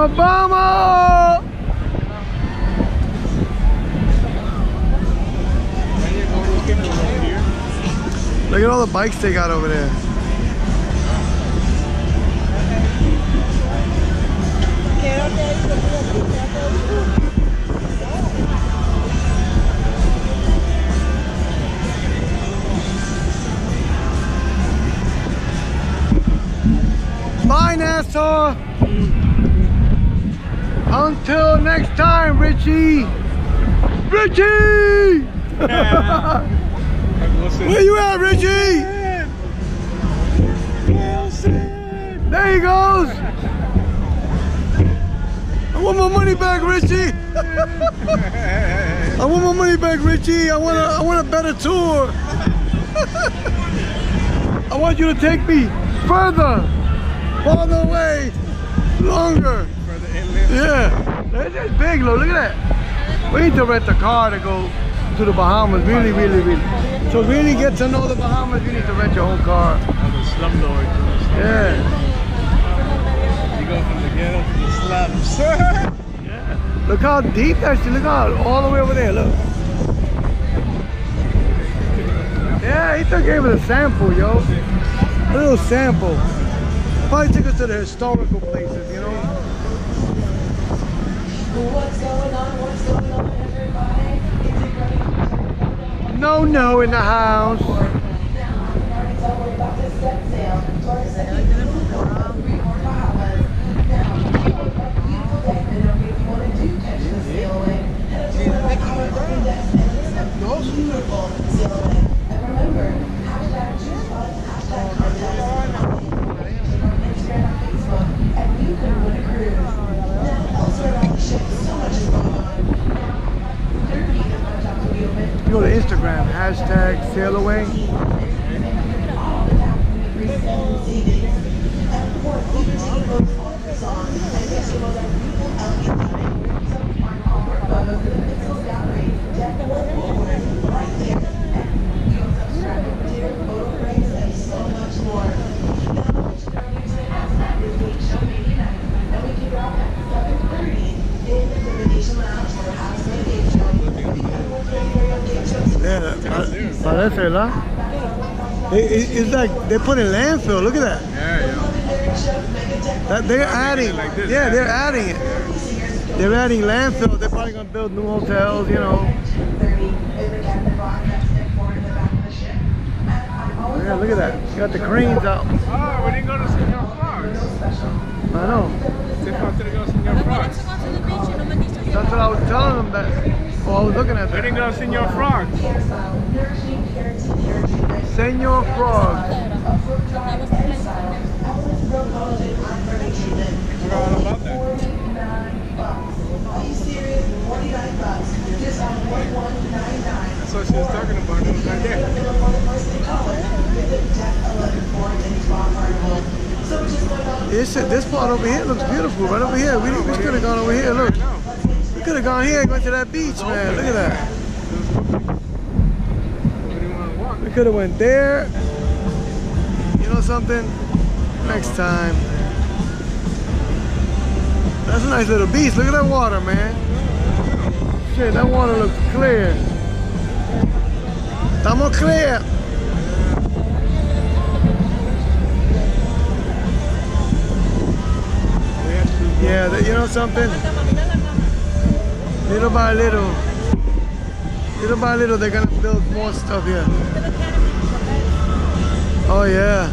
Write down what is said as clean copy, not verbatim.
Bahamas! Look at all the bikes they got over there. Bye, Nassau. Until next time, Richie. Richie! Where you at, Richie? There he goes. I want my money back, Richie. I want my money back, Richie. I want a better tour. I want you to take me further away, longer. Yeah, that's big, look at that. We need to rent a car to go to the Bahamas, really. So really get to know the Bahamas, you need to rent your own car. Slumlord. Yeah. You go from the ghetto to the slums. Yeah. Look how deep that shit, look out, all the way over there, look. Yeah, he gave us a sample, yo. A little sample. Probably took us to the historical places, you know. What's going on, everybody? No, in the house. Go to Instagram, hashtag sail away. Parece, ¿verdad? It's like they put in landfill. Look at that. Yeah. They're adding. Like this, yeah, they're adding it. They're adding landfill. They're probably gonna build new hotels. You know. Yeah, look at that. You got the cranes out. Oh, we didn't go to Senor Frogs. I know. They wanted to go to Senor Frogs. That's what I was telling them that. Well, I was looking at that. We didn't go to Senor Frogs. Senor Frogs. Forgot all about that. That's what she was talking about. It was right there. This part over here looks beautiful. Right over here. We could have gone over here. Look. We could have gone here and gone to that beach, man. Look at that. We could have went there. You know something? Next time. That's a nice little beach. Look at that water, man. Shit, that water looks clear. Estamos clear. Yeah, you know something? Little by little, they're gonna build more stuff here. Oh yeah.